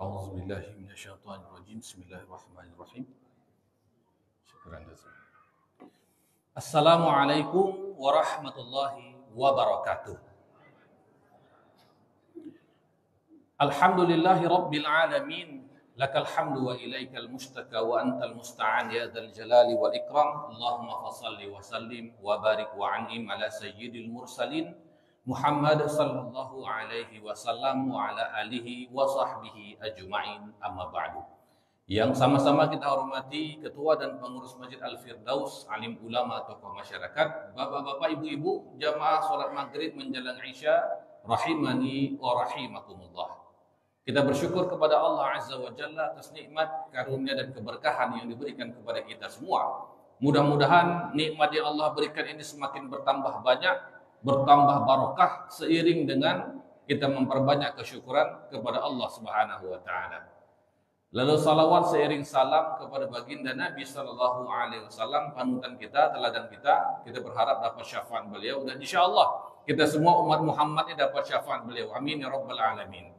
A'udzubillahi minasyaitonirrajim. Bismillahirrahmanirrahim. Syukran jazakallah. Assalamualaikum warahmatullahi wabarakatuh. Alhamdulillahi rabbil alamin. Lakal hamdu wa ilaikal mustaka wa antal musta'an ya dzal jalali wal ikram. Allahumma fashalli wa sallim wa barik wa an'im ala sayyidil mursalin Muhammad sallallahu alaihi wasallam wa ala alihi wa sahbihi ajma'in, amma ba'du. Yang sama-sama kita hormati Ketua dan Pengurus Masjid Al-Firdaus, alim ulama, tokoh masyarakat, bapak-bapak, ibu-ibu, jamaah sholat maghrib menjelang Isya, rahimani wa rahimakumullah. Kita bersyukur kepada Allah Azza wa Jalla atas nikmat, karunia dan keberkahan yang diberikan kepada kita semua. Mudah-mudahan nikmat yang Allah berikan ini semakin bertambah banyak, bertambah barokah seiring dengan kita memperbanyak kesyukuran kepada Allah Subhanahu wa taala. Lalu salawat seiring salam kepada baginda Nabi sallallahu alaihi wasallam, panutan kita, teladan kita. Kita berharap dapat syafaat beliau dan insyaallah kita semua umat Muhammad ini dapat syafaat beliau. Amin ya rabbal alamin.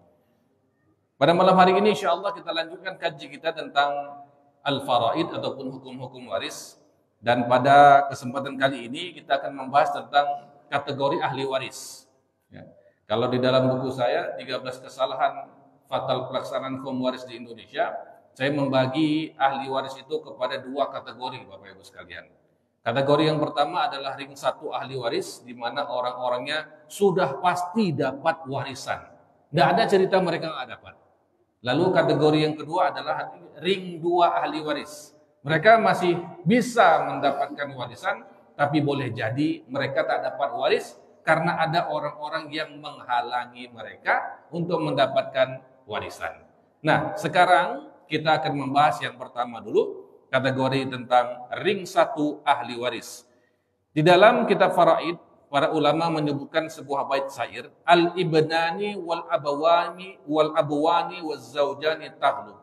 Pada malam hari ini insyaallah kita lanjutkan kaji kita tentang al-faraid ataupun hukum-hukum waris, dan pada kesempatan kali ini kita akan membahas tentang kategori ahli waris. Ya. Kalau di dalam buku saya 13 kesalahan fatal pelaksanaan hukum waris di Indonesia, saya membagi ahli waris itu kepada dua kategori, Bapak Ibu sekalian. Kategori yang pertama adalah ring 1 ahli waris, di mana orang-orangnya sudah pasti dapat warisan. Tidak ada cerita mereka nggak dapat. Lalu kategori yang kedua adalah ring 2 ahli waris. Mereka masih bisa mendapatkan warisan, tapi boleh jadi mereka tak dapat waris karena ada orang-orang yang menghalangi mereka untuk mendapatkan warisan. Nah, sekarang kita akan membahas yang pertama dulu, kategori tentang ring 1 ahli waris. Di dalam kitab Faraid, para ulama menyebutkan sebuah bait syair, al-ibnani wal abawani waz zaujani taghlu.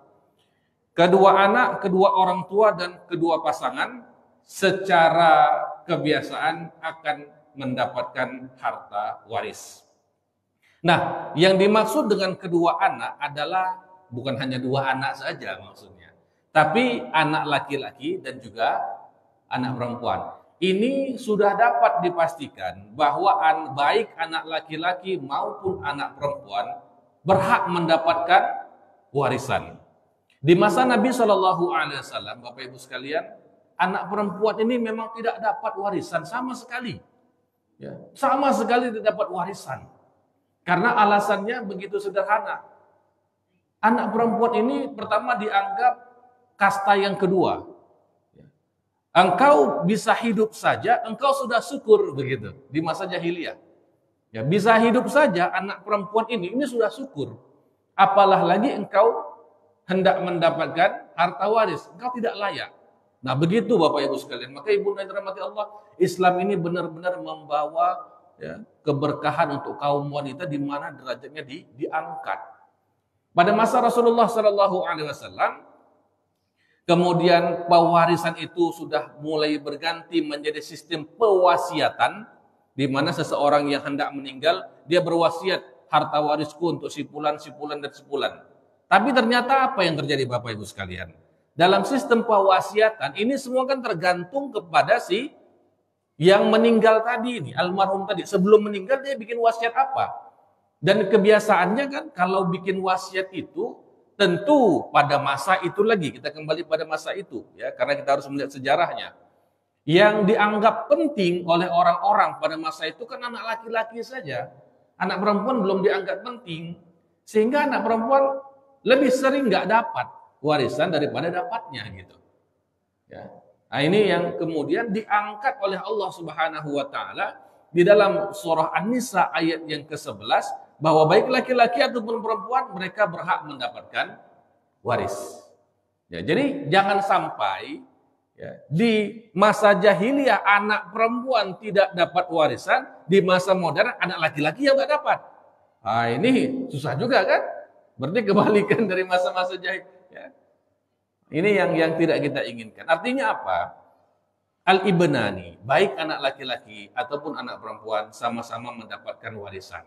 Kedua anak, kedua orang tua dan kedua pasangan secara kebiasaan akan mendapatkan harta waris. Nah, yang dimaksud dengan kedua anak adalah bukan hanya 2 anak saja maksudnya, tapi anak laki-laki dan juga anak perempuan. Ini sudah dapat dipastikan bahwa baik anak laki-laki maupun anak perempuan berhak mendapatkan warisan. Di masa Nabi SAW, Bapak Ibu sekalian, anak perempuan ini memang tidak dapat warisan sama sekali. Ya, sama sekali tidak dapat warisan. Karena alasannya begitu sederhana. Anak perempuan ini pertama dianggap kasta yang kedua. Engkau bisa hidup saja, engkau sudah syukur begitu di masa jahiliyah. Ya, bisa hidup saja anak perempuan ini sudah syukur. Apalah lagi engkau hendak mendapatkan harta waris, engkau tidak layak. Nah, begitu Bapak Ibu sekalian. Maka Ibu dan dirahmati Allah, Islam ini benar-benar membawa keberkahan untuk kaum wanita di mana derajatnya diangkat. Pada masa Rasulullah SAW, kemudian pewarisan itu sudah mulai berganti menjadi sistem pewasiatan, di mana seseorang yang hendak meninggal, dia berwasiat harta warisku untuk si fulan, dan si fulan. Tapi ternyata apa yang terjadi Bapak Ibu sekalian? Dalam sistem pewasiatan ini semua kan tergantung kepada si yang meninggal tadi ini, almarhum tadi. Sebelum meninggal dia bikin wasiat apa? Dan kebiasaannya kan kalau bikin wasiat itu tentu pada masa itu lagi, kita kembali pada masa itu ya, karena kita harus melihat sejarahnya. Yang dianggap penting oleh orang-orang pada masa itu kan anak laki-laki saja. Anak perempuan belum dianggap penting. Sehingga anak perempuan lebih sering nggak dapat warisan daripada dapatnya gitu. Ya. Nah, ini yang kemudian diangkat oleh Allah Subhanahu wa taala di dalam surah An-Nisa ayat yang ke-11, bahwa baik laki-laki ataupun perempuan mereka berhak mendapatkan waris. Ya, jadi jangan sampai di masa jahiliyah anak perempuan tidak dapat warisan, di masa modern anak laki-laki yang nggak dapat. Nah, ini susah juga kan? Berarti kebalikan dari masa-masa jahiliyah. Ya. Ini yang tidak kita inginkan. Artinya apa? Al-ibnani, baik anak laki-laki ataupun anak perempuan sama-sama mendapatkan warisan.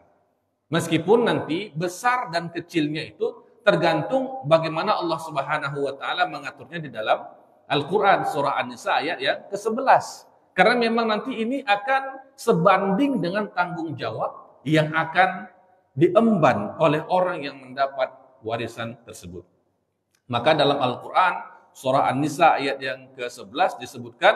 Meskipun nanti besar dan kecilnya itu tergantung bagaimana Allah Subhanahu wa taala mengaturnya di dalam Al-Qur'an surah An-Nisa ayat yang ke-11. Karena memang nanti ini akan sebanding dengan tanggung jawab yang akan diemban oleh orang yang mendapat warisan tersebut. Maka dalam Al-Qur'an surah An-Nisa ayat yang ke-11 disebutkan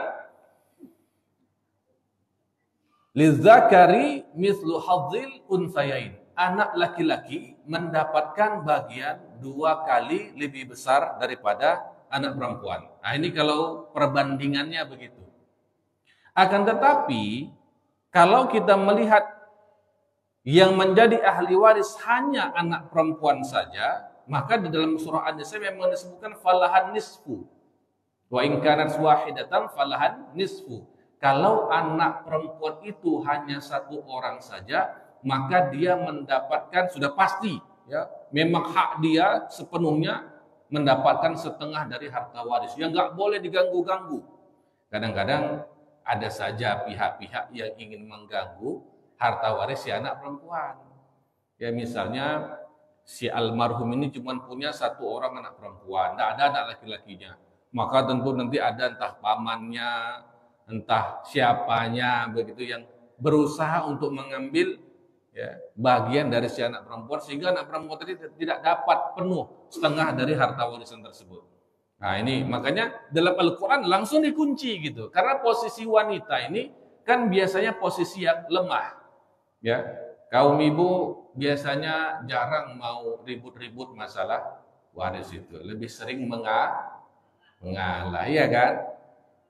lizzakari mislu hadzil unsayain. Anak laki-laki mendapatkan bagian 2 kali lebih besar daripada anak perempuan. Nah, ini kalau perbandingannya begitu. Akan tetapi kalau kita melihat yang menjadi ahli waris hanya anak perempuan saja, maka di dalam surah An-Nisa memang disebutkan falahan nisfu. Wa in kanat wahidatan falahan nisfu. Kalau anak perempuan itu hanya 1 orang saja, maka dia mendapatkan sudah pasti, ya, memang hak dia sepenuhnya mendapatkan setengah dari harta waris. Yang nggak boleh diganggu-ganggu. Kadang-kadang ada saja pihak-pihak yang ingin mengganggu harta waris si anak perempuan. Ya misalnya si almarhum ini cuma punya 1 orang anak perempuan, tidak ada anak laki-lakinya. Maka tentu nanti ada entah pamannya, entah siapanya begitu yang berusaha untuk mengambil, ya, bagian dari si anak perempuan sehingga anak perempuan tadi tidak dapat penuh setengah dari harta warisan tersebut. Nah ini makanya dalam Al-Quran langsung dikunci gitu. Karena posisi wanita ini kan biasanya posisi yang lemah. Ya, kaum ibu biasanya jarang mau ribut-ribut masalah waris itu. Lebih sering mengalah, ya kan?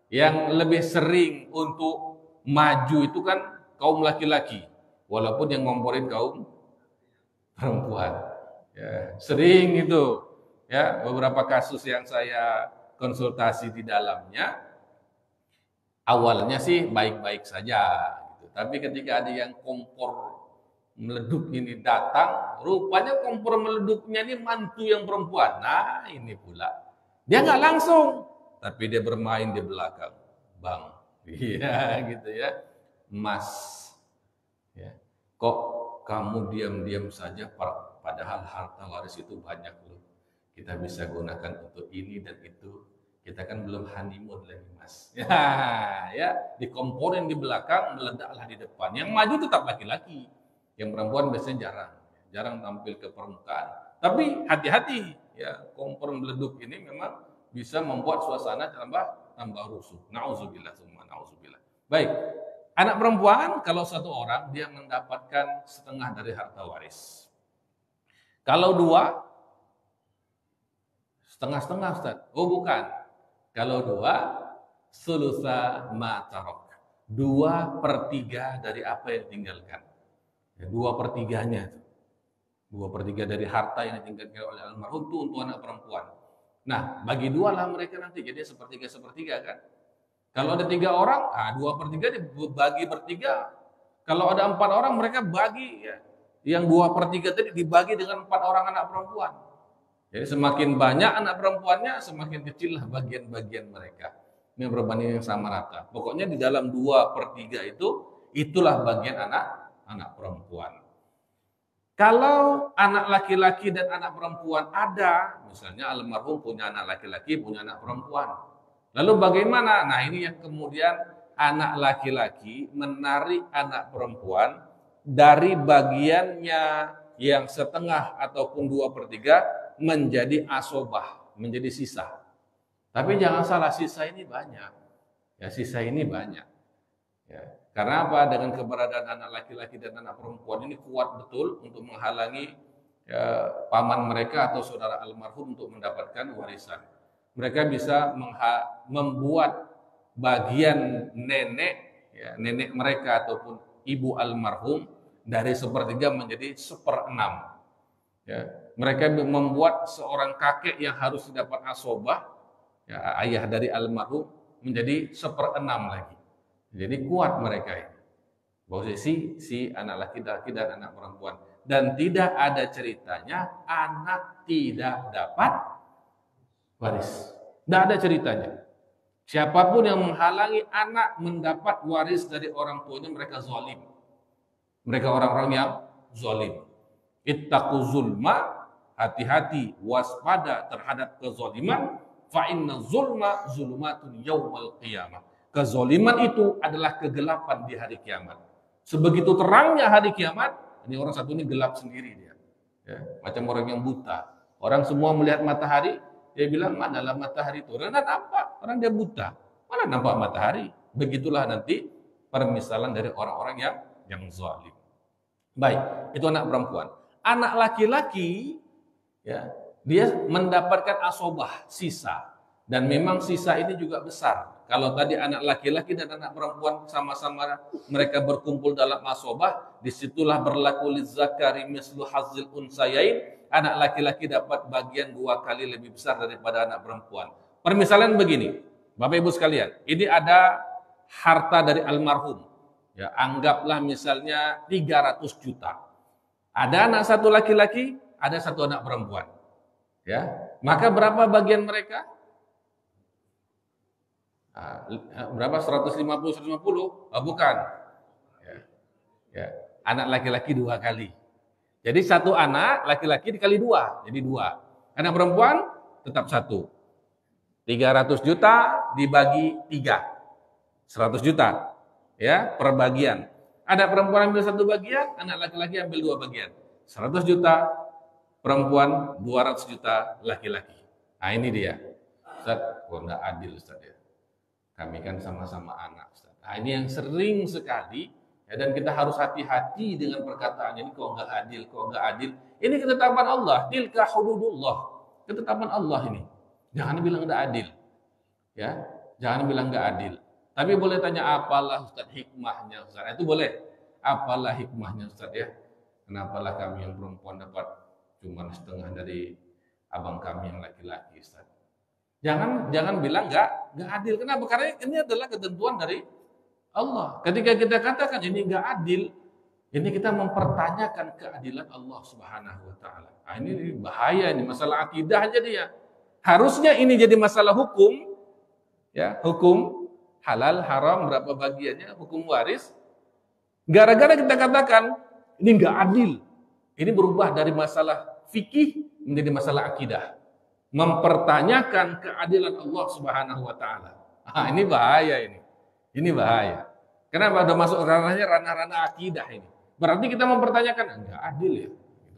Yang lebih sering untuk maju itu kan kaum laki-laki. Walaupun yang ngomporin kaum perempuan. Ya, sering itu. Ya, beberapa kasus yang saya konsultasi di dalamnya, awalnya sih baik-baik saja, gitu. Tapi ketika ada yang kompor meleduk ini datang, rupanya kompor meleduknya ini mantu yang perempuan. Nah, ini pula. Dia nggak langsung, tapi dia bermain di belakang. Bang, iya gitu ya. Mas, ya. Kok kamu diam-diam saja padahal harta waris itu banyak loh. Kita bisa gunakan untuk ini dan itu. Kita kan belum honeymoon lagi, Mas. Ya, dikomporin di belakang, meledaklah di depan. Yang maju tetap laki-laki. Yang perempuan biasanya jarang tampil ke permukaan. Tapi hati-hati, ya, kompor meleduk ini memang bisa membuat suasana tambah rusuh. Nauzubillah, summa nauzubillah. Baik, anak perempuan kalau 1 orang dia mendapatkan setengah dari harta waris. Kalau 2 setengah-setengah, Ustaz. Oh bukan. Kalau 2 sulusa ma tarok. 2/3 dari apa yang ditinggalkan. 2/3-nya itu. 2/3 dari harta yang ditinggalkan oleh almarhum itu untuk anak perempuan. Nah, bagi 2 lah mereka nanti jadi sepertiga kan. Kalau ada 3 orang, 2/3 dibagi bertiga. Kalau ada 4 orang mereka bagi, ya. Yang 2/3 tadi dibagi dengan 4 orang anak perempuan. Jadi semakin banyak anak perempuannya, semakin kecillah bagian-bagian mereka. Ini perbandingan yang sama rata. Pokoknya di dalam 2/3 itulah bagian anak perempuan. Kalau anak laki-laki dan anak perempuan ada, misalnya almarhum punya anak laki-laki, punya anak perempuan. Lalu bagaimana? Nah ini yang kemudian anak laki-laki menarik anak perempuan dari bagiannya yang setengah ataupun 2/3 menjadi asobah, menjadi sisa. Tapi jangan salah, sisa ini banyak. Ya, sisa ini banyak. Ya. Karena apa? Dengan keberadaan anak laki-laki dan anak perempuan ini kuat betul untuk menghalangi, ya, paman mereka atau saudara almarhum untuk mendapatkan warisan. Mereka bisa membuat bagian nenek, ya, nenek mereka ataupun ibu almarhum dari 1/3 menjadi 1/6. Ya, mereka membuat seorang kakek yang harus didapat asobah, ya, ayah dari almarhum, menjadi 1/6 lagi. Jadi kuat mereka ini. Posisi si anak laki-laki dan anak perempuan. Dan tidak ada ceritanya anak tidak dapat waris. Tidak ada ceritanya. Siapapun yang menghalangi anak mendapat waris dari orang tuanya, mereka zalim. Mereka orang-orang yang zalim. Ittaqu zulma hati-hati, waspada terhadap kezaliman. Fa inna zulma zulumatun yaumal qiyamah. Kezaliman itu adalah kegelapan di hari kiamat. Sebegitu terangnya hari kiamat, ini orang satu ini gelap sendiri dia. Ya, macam orang yang buta. Orang semua melihat matahari, dia bilang, manalah matahari itu? Orang nampak, orang dia buta. Mana nampak matahari? Begitulah nanti permisalan dari orang-orang yang zalim. Baik, itu anak perempuan. Anak laki-laki, ya, dia mendapatkan asobah, sisa. Dan memang sisa ini juga besar. Kalau tadi anak laki-laki dan anak perempuan sama-sama mereka berkumpul dalam asobah, disitulah berlaku lizzakari mislu hazzil unsayain. Anak laki-laki dapat bagian 2 kali lebih besar daripada anak perempuan. Permisalan begini, Bapak Ibu sekalian, ini ada harta dari almarhum. Ya, anggaplah misalnya 300 juta. Ada anak satu laki-laki, ada satu anak perempuan. Ya, maka berapa bagian mereka? Berapa? 150, 150? Oh, bukan. Ya. Anak laki-laki 2 kali. Jadi satu anak laki-laki dikali 2, jadi 2. Anak perempuan tetap 1. 300 juta dibagi 3. 100 juta. Ya, per bagian. Anak perempuan ambil 1 bagian, anak laki-laki ambil 2 bagian. 100 juta perempuan, 200 juta laki-laki. Nah, ini dia. Ustaz, kok enggak adil Ustaz ya? Kami kan sama-sama anak Ustaz. Nah, ini yang sering sekali, ya, dan kita harus hati-hati dengan perkataan ini, kok enggak adil, kok enggak adil. Ini ketetapan Allah, tilka hududullah. Ketetapan Allah ini. Jangan bilang enggak adil. Ya, jangan bilang enggak adil. Tapi boleh tanya apalah Ustaz hikmahnya Ustaz. Itu boleh. Apalah hikmahnya Ustaz ya? Kenapalah kami yang perempuan dapat cuma setengah dari abang kami yang laki-laki Ustaz. Jangan bilang enggak adil. Kenapa? Karena ini adalah ketentuan dari Allah. Ketika kita katakan ini enggak adil, ini kita mempertanyakan keadilan Allah Subhanahu wa taala. Nah, ini bahaya, ini masalah akidah aja dia. Harusnya ini jadi masalah hukum, ya, hukum halal, haram, berapa bagiannya, hukum waris. Gara-gara kita katakan ini enggak adil. Ini berubah dari masalah fikih menjadi masalah akidah. Mempertanyakan keadilan Allah Subhanahu wa taala. Ah, ini bahaya ini. Ini bahaya. Kenapa? Udah masuk ranah-ranah akidah ini. Berarti kita mempertanyakan enggak adil ya.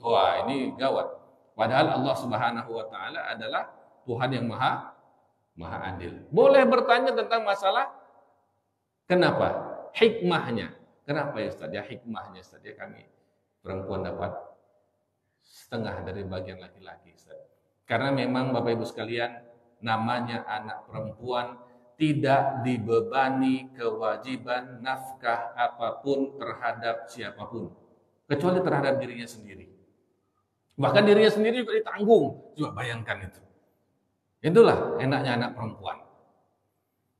Wah, ini gawat. Padahal Allah Subhanahu wa taala adalah Tuhan yang maha adil. Boleh bertanya tentang masalah kenapa? Hikmahnya. Kenapa ya Ustaz? Ya hikmahnya Ustaz. Ya kami perempuan dapat setengah dari bagian laki-laki Ustaz. Karena memang Bapak Ibu sekalian, namanya anak perempuan tidak dibebani kewajiban nafkah apapun terhadap siapapun, kecuali terhadap dirinya sendiri. Bahkan dirinya sendiri juga ditanggung. Coba bayangkan itu. Itulah enaknya anak perempuan.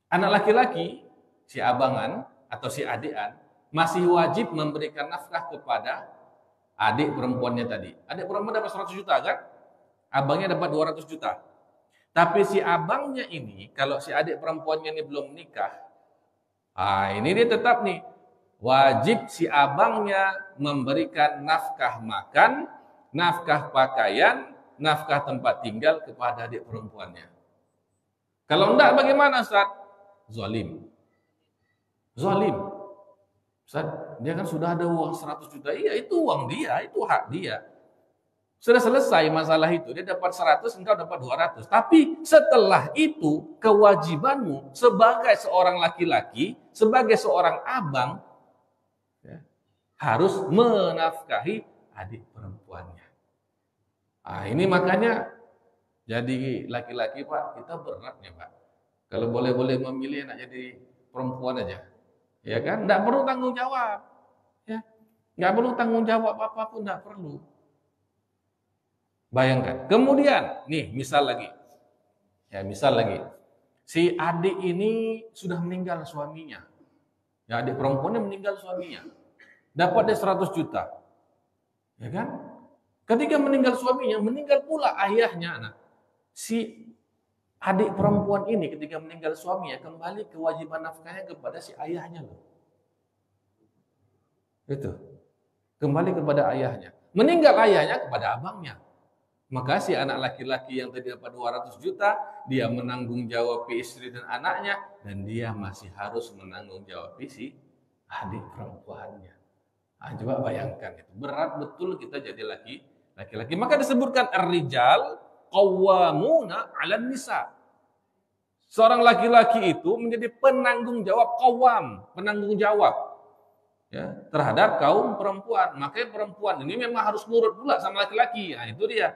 Anak laki-laki, si abangan atau si adikan, masih wajib memberikan nafkah kepada adik perempuannya tadi. Adik perempuan dapat 100 juta kan? Abangnya dapat 200 juta. Tapi si abangnya ini, kalau si adik perempuannya ini belum menikah, ini dia tetap nih, wajib si abangnya memberikan nafkah makan, nafkah pakaian, nafkah tempat tinggal kepada adik perempuannya. Kalau enggak bagaimana Ustaz? Zalim. Ustaz, dia kan sudah ada uang 100 juta. Iya, itu uang dia, itu hak dia. Sudah selesai masalah itu, dia dapat 100, engkau dapat 200. Tapi setelah itu, kewajibanmu sebagai seorang laki-laki, sebagai seorang abang, ya, harus menafkahi adik perempuannya. Ini makanya jadi laki-laki Pak, kita berat nih Pak. Kalau boleh-boleh memilih enak jadi perempuan aja. Ya kan? Enggak perlu tanggung jawab. Ya. Enggak perlu tanggung jawab apapun, enggak perlu. Bayangkan. Kemudian, nih misal lagi. Ya, misal lagi. Si adik ini sudah meninggal suaminya. Ya, adik perempuannya meninggal suaminya. Dapat dia 100 juta. Ya kan? Ketika meninggal suaminya, meninggal pula ayahnya. Nah, si adik perempuan ini ketika meninggal suaminya, kembali kewajiban nafkahnya kepada si ayahnya loh. Itu. Kembali kepada ayahnya. Meninggal ayahnya kepada abangnya. Maka si anak laki-laki yang tadi dapat 200 juta, dia menanggung jawab istri dan anaknya, dan dia masih harus menanggung jawab si adik perempuannya. Nah, coba bayangkan itu. Berat betul kita jadi laki-laki. Maka disebutkan ar-rijal qawwamuna 'alan nisa. Seorang laki-laki itu menjadi penanggung jawab, qawwam, penanggung jawab ya, terhadap kaum perempuan. Makanya perempuan ini memang harus nurut pula sama laki-laki. Nah, itu dia.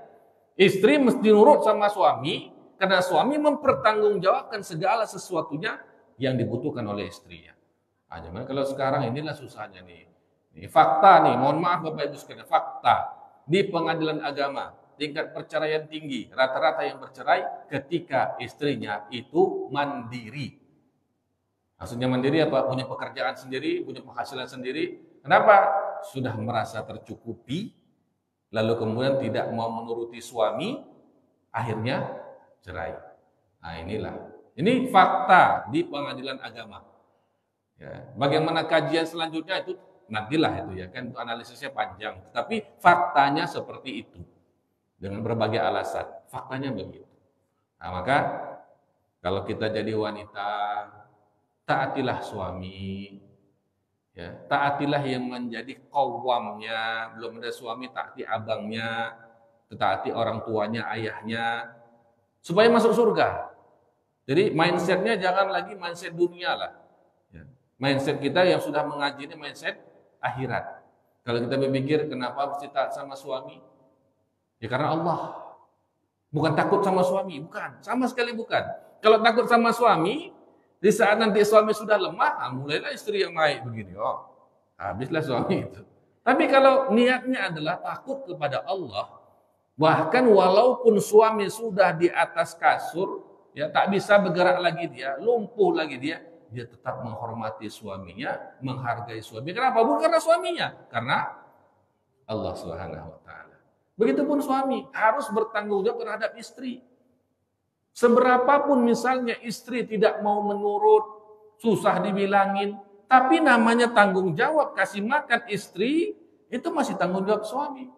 Istri mesti nurut sama suami karena suami mempertanggungjawabkan segala sesuatunya yang dibutuhkan oleh istrinya. Nah, cuman kalau sekarang inilah susahnya nih. Ini fakta nih, mohon maaf Bapak Ibu sekalian, fakta di pengadilan agama tingkat perceraian tinggi, rata-rata yang bercerai ketika istrinya itu mandiri. Maksudnya mandiri apa? Punya pekerjaan sendiri, punya penghasilan sendiri. Kenapa? Sudah merasa tercukupi, lalu kemudian tidak mau menuruti suami, akhirnya cerai. Nah inilah, ini fakta di pengadilan agama. Ya, bagaimana kajian selanjutnya itu nantilah itu ya kan, analisisnya panjang. Tapi faktanya seperti itu dengan berbagai alasan. Faktanya begitu. Nah maka kalau kita jadi wanita, taatilah suami. Ya, taatilah yang menjadi qawwamnya, belum ada suami taati abangnya, taati orang tuanya, ayahnya, supaya masuk surga. Jadi mindsetnya jangan lagi mindset dunia lah. Ya. Mindset kita yang sudah mengaji ini mindset akhirat. Kalau kita berpikir kenapa mesti taat sama suami? Ya karena Allah. Bukan takut sama suami, bukan. Sama sekali bukan. Kalau takut sama suami, di saat nanti suami sudah lemah, mulailah istri yang naik begini. Oh, habislah suami itu. Tapi kalau niatnya adalah takut kepada Allah, bahkan walaupun suami sudah di atas kasur, ya tak bisa bergerak lagi dia, lumpuh lagi dia tetap menghormati suaminya, menghargai suami. Kenapa? Bukan karena suaminya, karena Allah Subhanahu wa taala. Begitupun suami harus bertanggung jawab terhadap istri. Seberapapun misalnya istri tidak mau menurut, susah dibilangin, tapi namanya tanggung jawab kasih makan istri, itu masih tanggung jawab suami.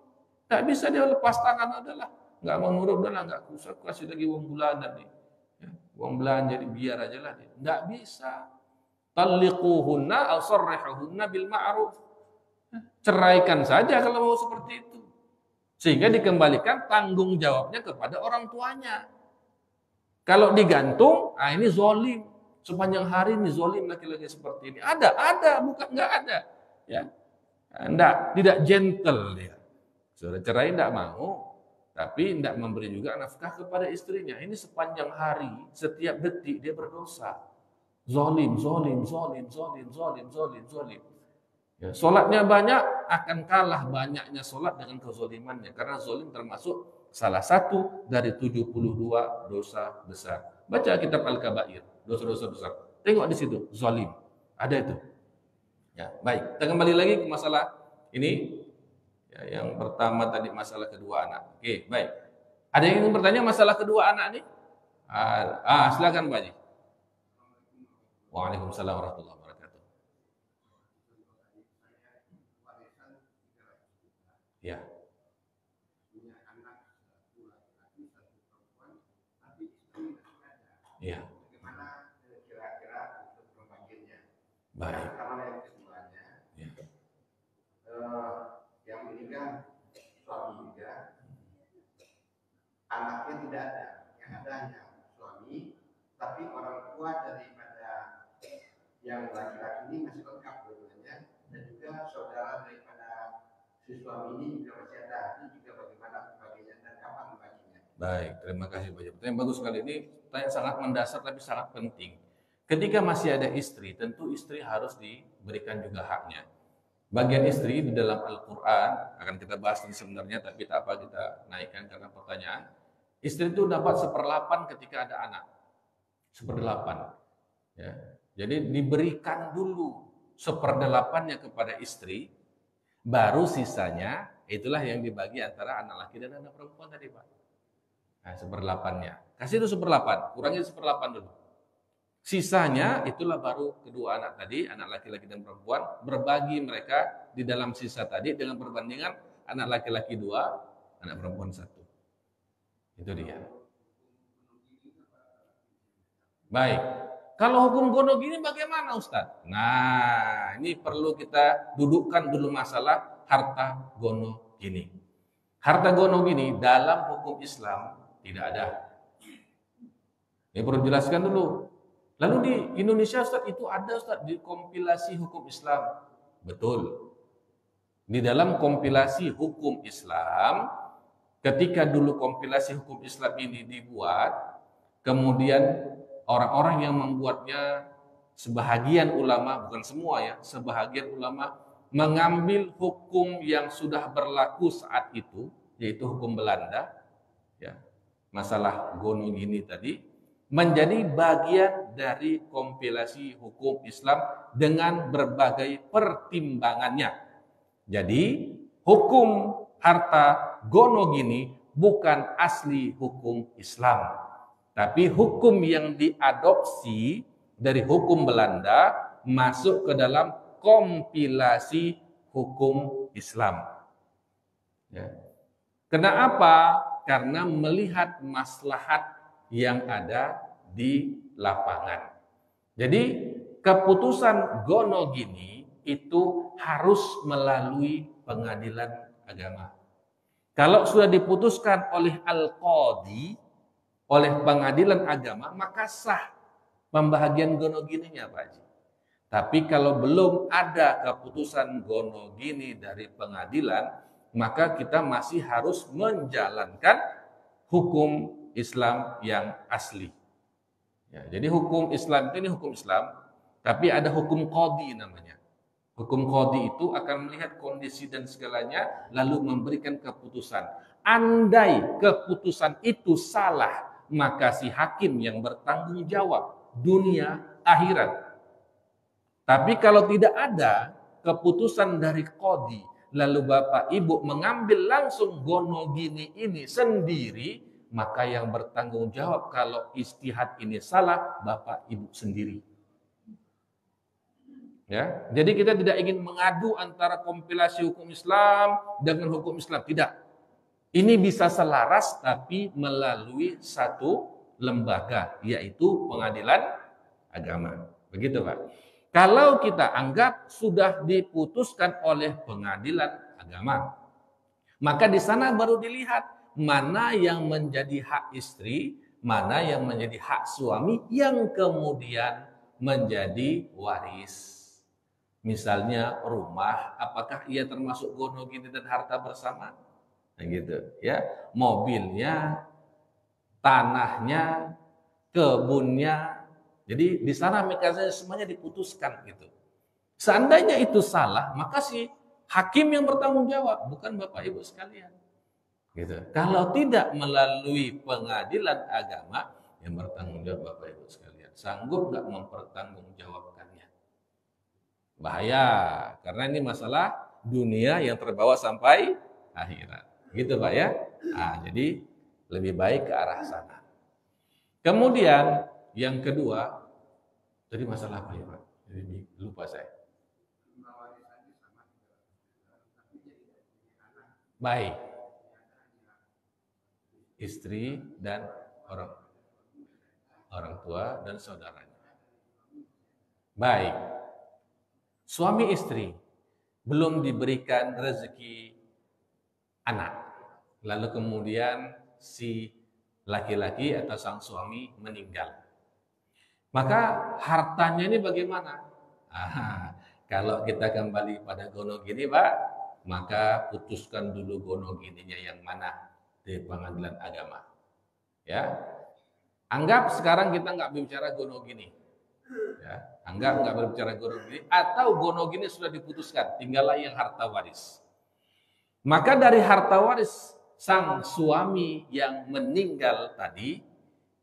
Tak bisa dia lepas tangan adalah, nggak mau nurut adalah, nggak usah kasih lagi uang bulanan nih. Ya, uang belanja biar aja lah. Nggak bisa. Talliquhunna aw sarrihuhunna bil ma'ruf. Ceraikan saja kalau mau seperti itu. Sehingga dikembalikan tanggung jawabnya kepada orang tuanya. Kalau digantung, ini zolim. Sepanjang hari ini zolim laki-laki seperti ini. Ada, bukan nggak ada. Ya, tidak gentle dia. Sudah cerai tidak mau, tapi tidak memberi juga nafkah kepada istrinya. Ini sepanjang hari, setiap detik dia berdosa. Zolim. Ya, solatnya banyak, akan kalah banyaknya solat dengan kezolimannya. Karena zolim termasuk salah satu dari 72 dosa besar. Baca kitab Al-Kabair, dosa-dosa besar. Tengok di situ, zalim. Ada itu. Ya, baik. Kita kembali lagi ke masalah ini. Ya, yang pertama tadi masalah kedua anak. Oke, baik. Ada yang ingin bertanya masalah kedua anak ini? Silakan Pak Haji. Waalaikumsalam warahmatullahi wabarakatuh. Ya. Iya. Bagaimana kira-kira untuk membaginya? Baik. Karena yang keduanya, Ya. yang meninggal suami juga, anaknya tidak ada, yang ada hanya suami, tapi orang tua daripada yang laki-laki ini masih lengkap dua-duanya, dan juga saudara daripada si suami ini juga masih ada. Ini juga bagaimana membaginya dan kapan membaginya? Baik, terima kasih Pak Haji. Pertanyaan bagus sekali ini. Pertanyaan sangat mendasar tapi sangat penting. Ketika masih ada istri, tentu istri harus diberikan juga haknya. Bagian istri di dalam Al-Quran, akan kita bahas ini sebenarnya, tapi tak apa kita naikkan karena pertanyaan. Istri itu dapat 1/8 ketika ada anak. 1/8. Ya. Jadi diberikan dulu 1/8-nya kepada istri, baru sisanya itulah yang dibagi antara anak laki dan anak perempuan tadi Pak. Nah, 1/8-nya. Kasih itu 1/8, kurangi 1/8 dulu. Sisanya itulah baru kedua anak tadi, anak laki-laki dan perempuan, berbagi mereka di dalam sisa tadi dengan perbandingan anak laki-laki 2, anak perempuan 1. Itu dia. Baik. Kalau hukum gono gini bagaimana Ustadz? Nah, ini perlu kita dudukkan dulu masalah harta gono gini. Harta gono gini dalam hukum Islam tidak ada. Ini perlu jelaskan dulu. Lalu di Indonesia Ustadz itu ada Ustadz di kompilasi hukum Islam. Betul. Di dalam kompilasi hukum Islam, ketika dulu kompilasi hukum Islam ini dibuat, kemudian orang-orang yang membuatnya, sebahagian ulama, bukan semua ya, sebahagian ulama mengambil hukum yang sudah berlaku saat itu, yaitu hukum Belanda, ya, masalah gono gini tadi, menjadi bagian dari kompilasi hukum Islam dengan berbagai pertimbangannya. Jadi hukum harta gono gini bukan asli hukum Islam, tapi hukum yang diadopsi dari hukum Belanda masuk ke dalam kompilasi hukum Islam. Ya. Kenapa? Karena melihat maslahat yang ada di lapangan. Jadi keputusan gono gini itu harus melalui pengadilan agama. Kalau sudah diputuskan oleh al-qadhi, oleh pengadilan agama, maka sah pembahagian gono gininya Pak Haji. Tapi kalau belum ada keputusan gono gini dari pengadilan, maka kita masih harus menjalankan hukum Islam yang asli. Ya, jadi hukum Islam ini hukum Islam, tapi ada hukum qadhi namanya. Hukum qadhi itu akan melihat kondisi dan segalanya, lalu memberikan keputusan. Andai keputusan itu salah, maka si hakim yang bertanggung jawab dunia akhirat. Tapi kalau tidak ada keputusan dari qadhi, lalu Bapak Ibu mengambil langsung gono gini ini sendiri, maka yang bertanggung jawab kalau ijtihad ini salah Bapak Ibu sendiri. Ya, jadi kita tidak ingin mengadu antara kompilasi hukum Islam dengan hukum Islam, tidak. Ini bisa selaras tapi melalui satu lembaga, yaitu pengadilan agama. Begitu Pak. Kalau kita anggap sudah diputuskan oleh pengadilan agama, maka di sana baru dilihat mana yang menjadi hak istri, mana yang menjadi hak suami yang kemudian menjadi waris. Misalnya rumah, apakah ia termasuk gono gini dan harta bersama? Nah gitu ya, mobilnya, tanahnya, kebunnya. Jadi di sana mekanisme semuanya diputuskan gitu. Seandainya itu salah, maka si hakim yang bertanggung jawab, bukan Bapak Ibu sekalian. Gitu. Kalau tidak melalui pengadilan agama, yang bertanggung jawab Bapak Ibu sekalian. Sanggup nggak mempertanggungjawabkannya? Bahaya, karena ini masalah dunia yang terbawa sampai akhirat. Gitu Pak ya. Nah, jadi lebih baik ke arah sana. Kemudian yang kedua, tadi masalah apa ya Pak? Jadi lupa saya. Baik. Istri dan orang tua dan saudaranya. Baik. Suami istri belum diberikan rezeki anak. Lalu kemudian si laki-laki atau sang suami meninggal. Maka hartanya ini bagaimana? Kalau kita kembali pada gono gini Pak, maka putuskan dulu gono gininya yang mana di pengadilan agama. Ya, anggap sekarang kita nggak bicara gono gini. Ya, anggap nggak berbicara gono gini, atau gono gini sudah diputuskan, tinggallah yang harta waris. Maka dari harta waris sang suami yang meninggal tadi,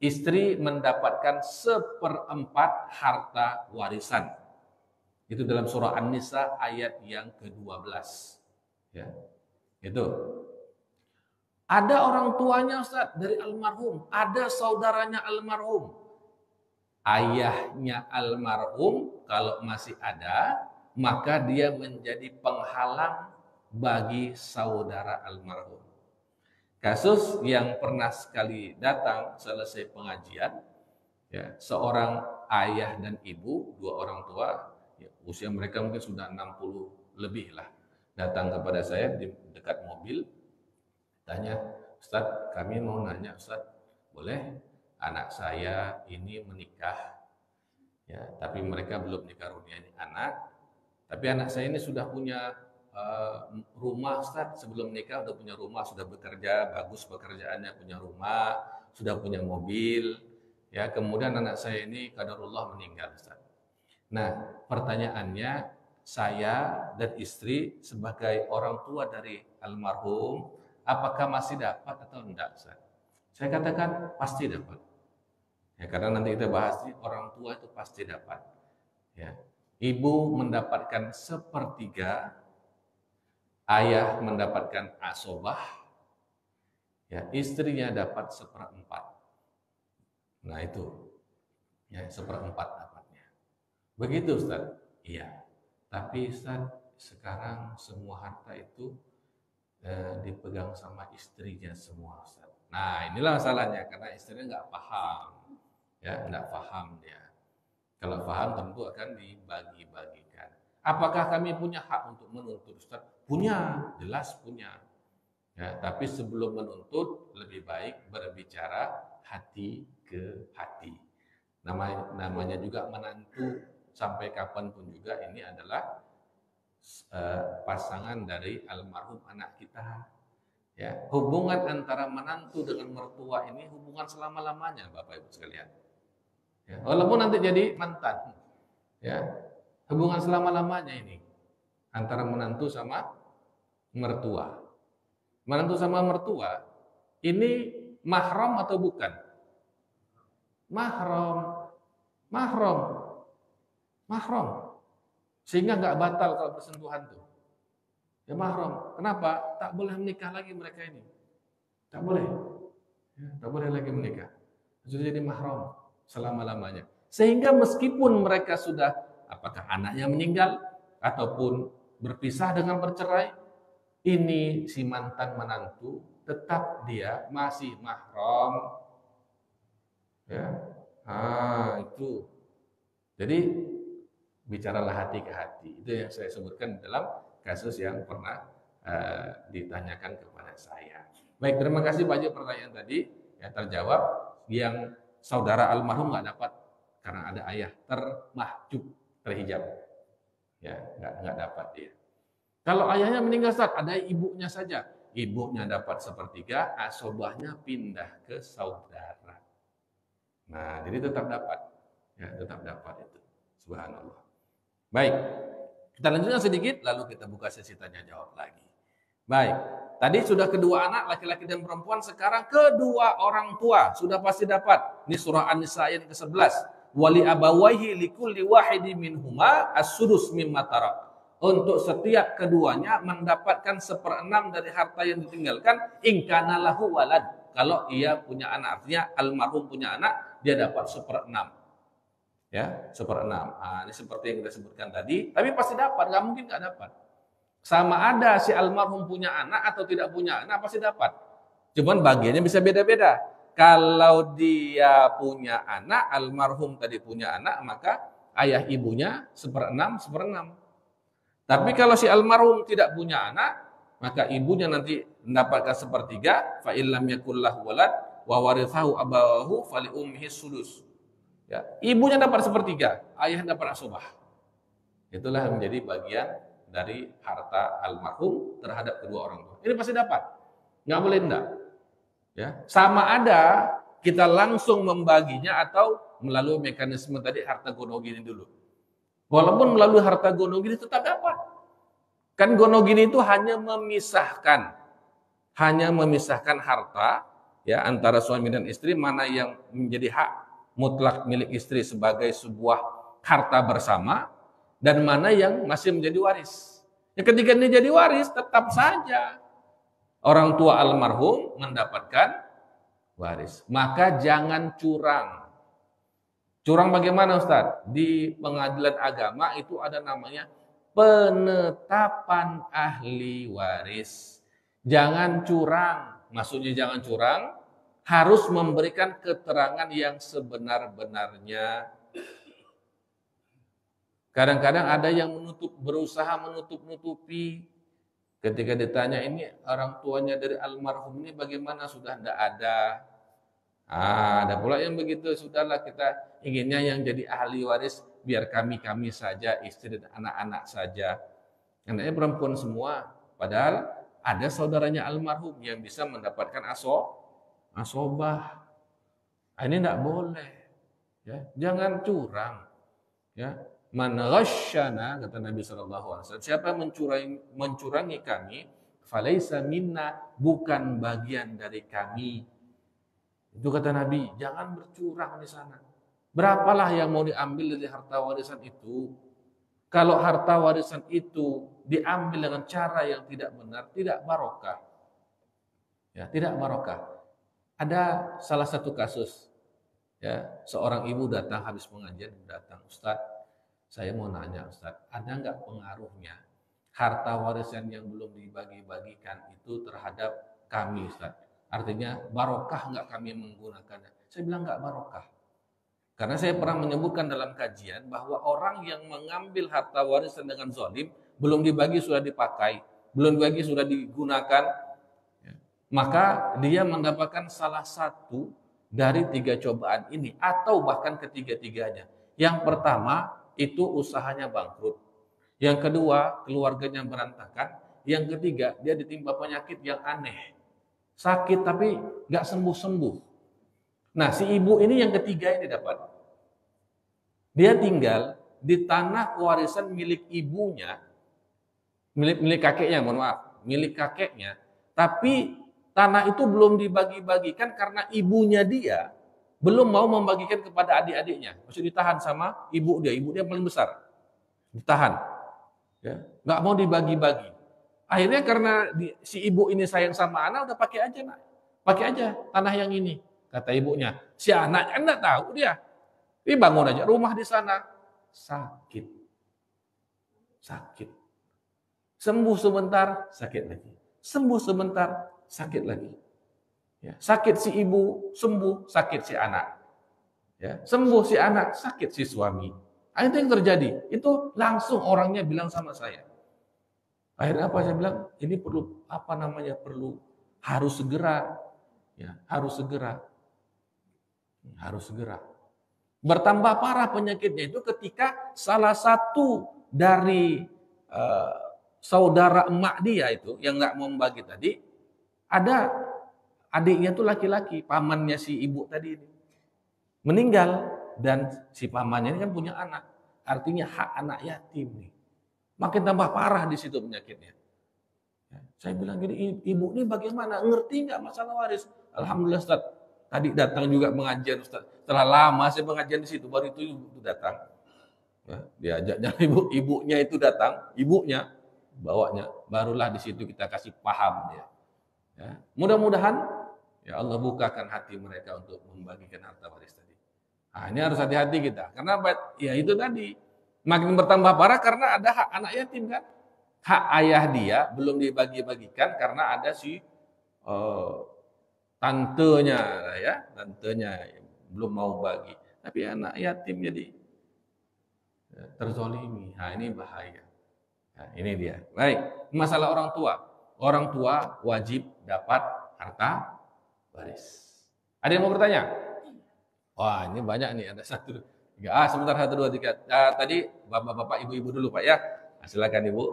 istri mendapatkan 1/4 harta warisan. Itu dalam surah An-Nisa ayat yang ke-12. Ya. Itu. Ada orang tuanya Ustaz dari almarhum, ada saudaranya almarhum. Ayahnya almarhum kalau masih ada, maka dia menjadi penghalang bagi saudara almarhum. Kasus yang pernah sekali datang selesai pengajian, ya, seorang ayah dan ibu, dua orang tua, ya, usia mereka mungkin sudah 60 lebih lah, datang kepada saya di dekat mobil, tanya, Ustadz, kami mau nanya Ustadz, boleh anak saya ini menikah, ya, tapi mereka belum dikaruniai anak, tapi anak saya ini sudah punya rumah Ustadz, sebelum menikah sudah punya rumah, sudah bekerja, bagus pekerjaannya, punya rumah, sudah punya mobil, ya, kemudian anak saya ini qadarullah meninggal Ustadz. Nah, pertanyaannya, saya dan istri sebagai orang tua dari almarhum, apakah masih dapat atau enggak Ustadz? Saya katakan pasti dapat. Ya, karena nanti kita bahas nih, orang tua itu pasti dapat. Ya. Ibu mendapatkan sepertiga, ayah mendapatkan asobah, ya, istrinya dapat seperempat. Nah itu, ya, seperempat dapatnya. Begitu Ustaz? Iya. Tapi Ustaz, sekarang semua harta itu dipegang sama istrinya semua Ustaz. Nah inilah masalahnya, karena istrinya nggak paham, ya, nggak paham dia. Kalau paham tentu akan dibagi-bagikan. Apakah kami punya hak untuk menuntut Ustaz? Punya, jelas punya. Ya, tapi sebelum menuntut lebih baik berbicara hati ke hati. Namanya juga menantu, sampai kapanpun juga ini adalah pasangan dari almarhum anak kita. Ya, hubungan antara menantu dengan mertua ini hubungan selama-lamanya Bapak Ibu sekalian. Ya, walaupun nanti jadi mantan, ya, hubungan selama-lamanya ini antara menantu sama mertua. Menantu sama mertua ini mahram atau bukan? Mahram, mahram, mahram. Sehingga nggak batal kalau bersentuhan tuh. Ya mahram. Kenapa? Tak boleh menikah lagi mereka ini. Tak boleh. Ya, tak boleh lagi menikah. Sudah jadi mahram selama-lamanya. Sehingga meskipun mereka sudah, apakah anaknya meninggal ataupun berpisah dengan bercerai, ini si mantan menantu tetap dia masih mahram. Ya. Itu. Jadi bicaralah hati ke hati. Itu yang saya sebutkan dalam kasus yang pernah ditanyakan kepada saya. Baik, terima kasih Pak Haji, pertanyaan tadi ya terjawab. Yang saudara almarhum nggak dapat karena ada ayah termahjub, terhijab, ya nggak dapat dia. Kalau ayahnya meninggal Ustaz, ada ibunya saja, ibunya dapat sepertiga, asobahnya pindah ke saudara. Nah, jadi tetap dapat, ya tetap dapat itu. Subhanallah. Baik, kita lanjutkan sedikit, lalu kita buka sesi tanya jawab lagi. Baik, tadi sudah kedua anak, laki-laki dan perempuan, sekarang kedua orang tua sudah pasti dapat. Ini surah An-Nisa ayat ke-11. Wali abawaihi likulli wahidi minhuma as-sudus mimma tarak. Untuk setiap keduanya mendapatkan 1/6 dari harta yang ditinggalkan, in kana lahu walad. Kalau ia punya anak, artinya almarhum punya anak, dia dapat 1/6. Ya, 1/6. Ini seperti yang kita sebutkan tadi, tapi pasti dapat, nggak mungkin nggak dapat. Sama ada si almarhum punya anak atau tidak punya anak, pasti dapat. Cuman bagiannya bisa beda-beda. Kalau dia punya anak, almarhum tadi punya anak, maka ayah ibunya 1/6, 1/6. Tapi kalau si almarhum tidak punya anak, maka ibunya nanti mendapatkan 1/3, fa illam yakul lahu walad wa warithahu abawahu fali ummihi sudus. Ya, ibunya dapat 1/3, ayah dapat asbah. Itulah yang menjadi bagian dari harta almarhum terhadap kedua orang tua. Ini pasti dapat. Nggak boleh enggak. Ya, sama ada kita langsung membaginya atau melalui mekanisme tadi harta gonogini dulu. Walaupun melalui harta gonogini tetap dapat. Kan gonogini itu hanya memisahkan harta ya antara suami dan istri, mana yang menjadi hak mutlak milik istri sebagai sebuah harta bersama dan mana yang masih menjadi waris. Ya, ketika ini jadi waris tetap saja orang tua almarhum mendapatkan waris. Maka jangan curang. Curang bagaimana Ustaz? Di pengadilan agama itu ada namanya penetapan ahli waris. Jangan curang maksudnya jangan curang, harus memberikan keterangan yang sebenar-benarnya. Kadang-kadang ada yang berusaha menutup-nutupi. Ketika ditanya, ini orang tuanya dari almarhum ini bagaimana, sudah tidak ada. Ada pula yang begitu, sudahlah kita inginnya yang jadi ahli waris biar kami saja, istri dan anak-anak saja. Anaknya perempuan semua, padahal ada saudaranya almarhum yang bisa mendapatkan asobah. Ini tidak boleh, ya. Jangan curang, ya. Man ghasyana, kata Nabi SAW, siapa mencurangi kami, falaisa minna, bukan bagian dari kami. Itu kata Nabi, jangan bercurang di sana. Berapalah yang mau diambil dari harta warisan itu? Kalau harta warisan itu diambil dengan cara yang tidak benar, tidak barokah. Ya, tidak barokah. Ada salah satu kasus, ya, seorang ibu datang habis pengajian, Ustaz, saya mau nanya Ustaz, ada nggak pengaruhnya harta warisan yang belum dibagi-bagikan itu terhadap kami Ustaz? Artinya barokah nggak kami menggunakannya? Saya bilang nggak barokah. Karena saya pernah menyebutkan dalam kajian bahwa orang yang mengambil harta warisan dengan zalim, belum dibagi sudah dipakai, belum dibagi sudah digunakan, maka dia mendapatkan salah satu dari 3 cobaan ini, atau bahkan ketiga-tiganya. Yang pertama, itu usahanya bangkrut. Yang kedua, keluarganya berantakan. Yang ketiga, dia ditimpa penyakit yang aneh. Sakit tapi nggak sembuh-sembuh. Nah, si ibu ini yang ketiga ini dapat. Dia tinggal di tanah warisan milik ibunya, milik kakeknya, mohon maaf, milik kakeknya. Tapi tanah itu belum dibagi-bagikan karena ibunya dia belum mau membagikan kepada adik-adiknya. Maksudnya ditahan sama ibu dia paling besar. Ditahan. Ya, nggak mau dibagi-bagi. Akhirnya karena si ibu ini sayang sama anak, udah pakai aja nak. Pakai aja tanah yang ini, kata ibunya. Si anaknya enggak tahu dia. Dia bangun aja rumah di sana. Sakit. Sembuh sebentar, sakit lagi. Sembuh sebentar, sakit lagi. Ya, sakit si ibu, sembuh, sakit si anak. Ya, sembuh si anak, sakit si suami. Itu yang terjadi. Itu langsung orangnya bilang sama saya. Akhirnya apa saya bilang? Ini perlu harus segera. Ya, harus segera. Bertambah parah penyakitnya itu ketika salah satu dari saudara emak dia itu yang nggak mau membagi tadi, ada adiknya tuh laki-laki, pamannya si ibu tadi ini meninggal, dan si pamannya ini kan punya anak, artinya hak anak yatim nih. Makin tambah parah di situ penyakitnya. Saya bilang gini, ibu ini bagaimana? Ngerti nggak masalah waris? Alhamdulillah Ustaz, tadi datang juga pengajian Ustaz. Setelah lama saya pengajian di situ, baru itu ibu datang. Ya, diajaknya ibunya itu datang, ibunya bawanya, barulah di situ kita kasih paham dia. Ya, mudah-mudahan ya Allah bukakan hati mereka untuk membagikan harta waris tadi. Nah, ini harus hati-hati kita. Karena ya itu tadi, makin bertambah parah karena ada hak anak yatim kan. Hak ayah dia belum dibagi-bagikan karena ada si tantenya belum mau bagi. Tapi anak yatim jadi terzolimi. Nah, ini bahaya. Nah, ini dia. Baik, masalah orang tua. Orang tua wajib dapat harta waris. Ada yang mau bertanya? Wah, ini banyak nih. Ada 1, 2, 3. Sebentar 1, 2, 3. Tadi bapak-bapak, ibu-ibu dulu Pak ya. Silakan Ibu.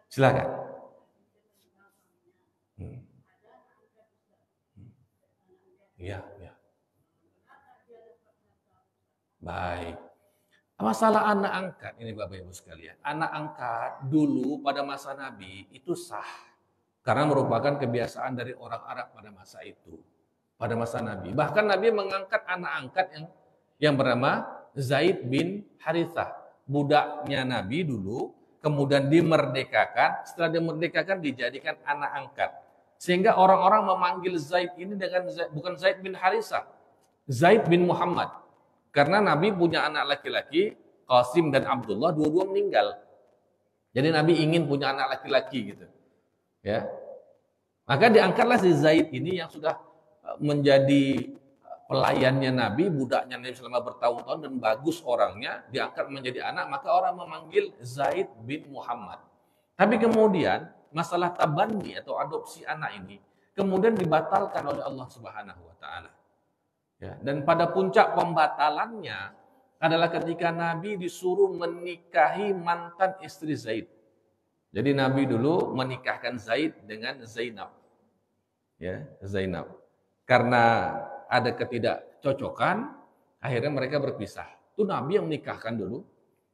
Silakan. Iya. Baik. Masalah anak angkat, ini Bapak Ibu sekalian. Anak angkat dulu pada masa Nabi itu sah. Karena merupakan kebiasaan dari orang Arab pada masa itu. Pada masa Nabi. Bahkan Nabi mengangkat anak angkat yang bernama Zaid bin Harithah. Budaknya Nabi dulu, kemudian dimerdekakan. Setelah dimerdekakan dijadikan anak angkat. Sehingga orang-orang memanggil Zaid ini dengan bukan Zaid bin Harithah. Zaid bin Muhammad. Karena Nabi punya anak laki-laki, Qasim dan Abdullah, dua-dua meninggal. Jadi Nabi ingin punya anak laki-laki gitu. Ya. Maka diangkatlah si Zaid ini yang sudah menjadi pelayannya Nabi, budaknya Nabi selama bertahun-tahun dan bagus orangnya, diangkat menjadi anak, maka orang memanggil Zaid bin Muhammad. Tapi kemudian masalah tabanni atau adopsi anak ini kemudian dibatalkan oleh Allah Subhanahu wa taala. Ya, dan pada puncak pembatalannya adalah ketika Nabi disuruh menikahi mantan istri Zaid. Jadi Nabi dulu menikahkan Zaid dengan Zainab. Ya, Zainab. Karena ada ketidakcocokan, akhirnya mereka berpisah. Itu Nabi yang menikahkan dulu.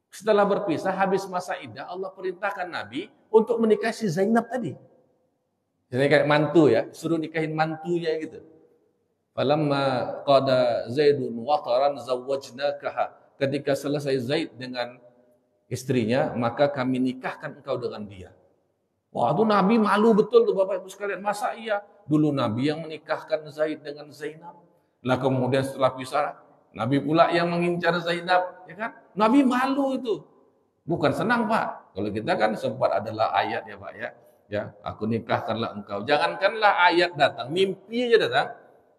Setelah berpisah, habis masa iddah, Allah perintahkan Nabi untuk menikahi si Zainab tadi. Jadi kayak mantu ya, suruh nikahin mantunya gitu. Falamma qada Zaidun wataran zawwajnakaha. Ketika selesai Zaid dengan istrinya, maka kami nikahkan engkau dengan dia. Wah, itu Nabi malu betul tuh Bapak Ibu sekalian. Masa iya dulu Nabi yang menikahkan Zaid dengan Zainab? Lah kemudian setelah pisah, Nabi pula yang mengincar Zainab, ya kan? Nabi malu itu. Bukan senang, Pak. Kalau kita kan sempat adalah ayat ya, Pak ya. Ya, aku nikahkanlah engkau. Jangankanlah ayat datang, mimpi aja datang.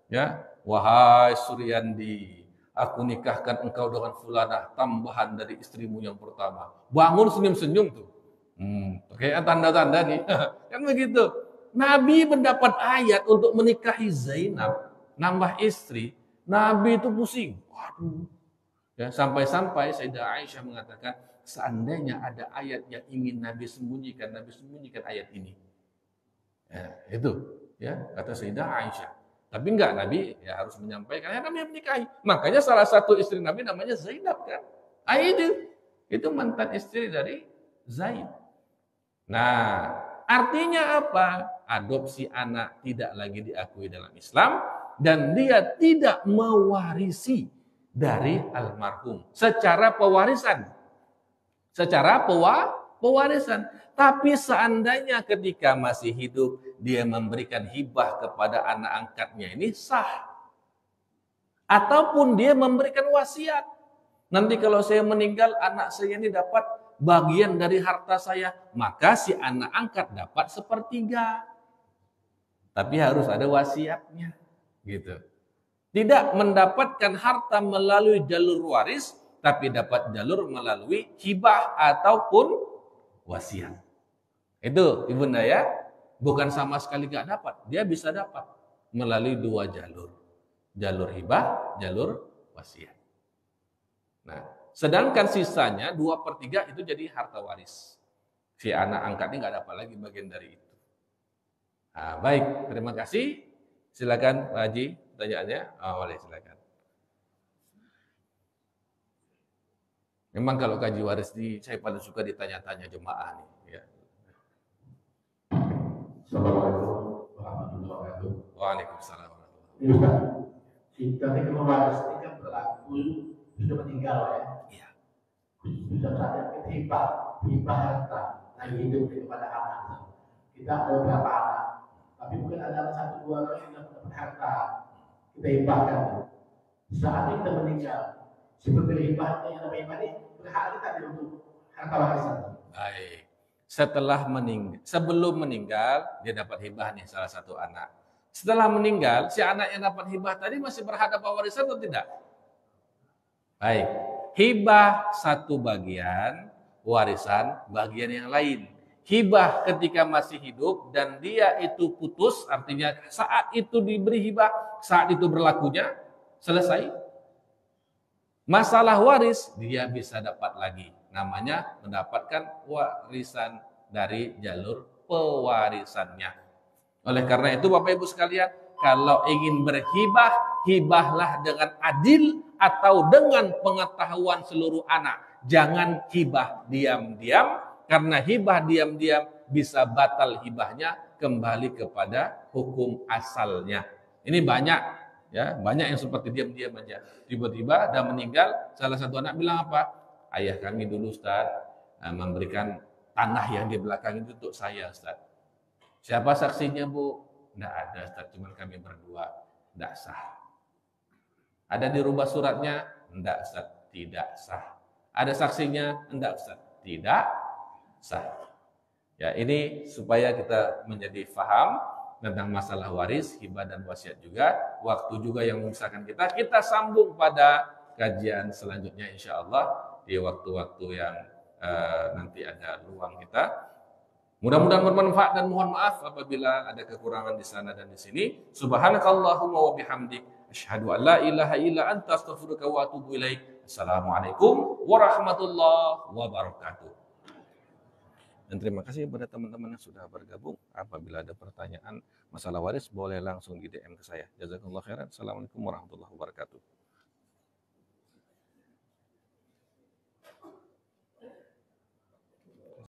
Ya, wahai Suryandi, aku nikahkan engkau dengan fulanah, tambahan dari istrimu yang pertama. Bangun senyum-senyum tuh. Kayak tanda-tanda nih. Kan begitu. Nabi mendapat ayat untuk menikahi Zainab, nambah istri. Nabi itu pusing. Waduh. Ya, sampai-sampai Sayyidah Aisyah mengatakan, seandainya ada ayat yang ingin Nabi sembunyikan ayat ini. Ya, itu ya kata Sayyidah Aisyah. Tapi enggak, Nabi ya harus menyampaikan, ya Nabi menikahi. Makanya salah satu istri Nabi namanya Zainab kan. Itu mantan istri dari Zaid. Nah, artinya apa? Adopsi anak tidak lagi diakui dalam Islam dan dia tidak mewarisi dari almarhum secara pewarisan. Tapi seandainya ketika masih hidup dia memberikan hibah kepada anak angkatnya, ini sah. Ataupun dia memberikan wasiat. Nanti kalau saya meninggal, anak saya ini dapat bagian dari harta saya, maka si anak angkat dapat 1/3. Tapi harus ada wasiatnya, gitu. Tidak mendapatkan harta melalui jalur waris, tapi dapat jalur melalui hibah ataupun wasiat. Itu Ibunda ya, bukan sama sekali gak dapat, dia bisa dapat melalui 2 jalur. Jalur hibah, jalur wasiat. Nah, sedangkan sisanya 2/3 itu jadi harta waris. Si anak angkatnya nggak dapat lagi bagian dari itu. Nah, baik, terima kasih. Silakan Pak Haji, pertanyaannya. Boleh, silakan. Memang kalau kaji waris saya paling suka ditanya-tanya jemaah nih. Ya. Assalamualaikum warahmatullahi wabarakatuh. Waalaikumsalam warahmatullahi wabarakatuh. Iya, kita kalau waris ini kan berlaku sudah meninggal ya. Iya. Sudah saatnya kita hibah harta lagi hidup kepada anak. Kita ada beberapa anak, tapi mungkin ada 1-2 orang yang dapat harta. Kita hibahkan. Saat kita meninggal, si pemberi hibahnya yang namanya hibah ini berhak kita untuk harta warisan. Baik. Sebelum meninggal, dia dapat hibah nih salah satu anak. Setelah meninggal, si anak yang dapat hibah tadi masih berhak dapat warisan atau tidak? Baik. Hibah satu bagian, warisan bagian yang lain. Hibah ketika masih hidup dan dia itu putus, artinya saat itu diberi hibah, saat itu berlakunya, selesai. Masalah waris, dia bisa dapat lagi. Namanya mendapatkan warisan dari jalur pewarisannya. Oleh karena itu Bapak Ibu sekalian, kalau ingin berhibah, hibahlah dengan adil atau dengan pengetahuan seluruh anak. Jangan hibah diam-diam, karena hibah diam-diam bisa batal hibahnya kembali kepada hukum asalnya. Ini banyak ya, banyak yang seperti diam-diam aja. Tiba-tiba dan meninggal, salah satu anak bilang apa? Ayah kami dulu Ustaz memberikan tanah yang di belakang itu untuk saya Ustaz. Siapa saksinya Bu? Tidak ada Ustaz, cuma kami berdua. Tidak sah. Ada dirubah suratnya? Tidak Ustaz, tidak sah. Ada saksinya? Tidak Ustaz, tidak sah. Ya, ini supaya kita menjadi faham tentang masalah waris, hibah dan wasiat juga. Waktu juga yang memisahkan kita. Kita sambung pada kajian selanjutnya insya Allah di waktu-waktu yang nanti ada luang kita. Mudah-mudahan bermanfaat dan mohon maaf apabila ada kekurangan di sana dan di sini. Subhanakallahumma wa bihamdik asyhadu an la ilaha illa anta astaghfiruka wa atubu ilaik. Assalamualaikum warahmatullahi wabarakatuh. Dan terima kasih kepada teman-teman yang sudah bergabung. Apabila ada pertanyaan masalah waris boleh langsung di DM ke saya. Jazakallahu khairan. Assalamualaikum warahmatullahi wabarakatuh.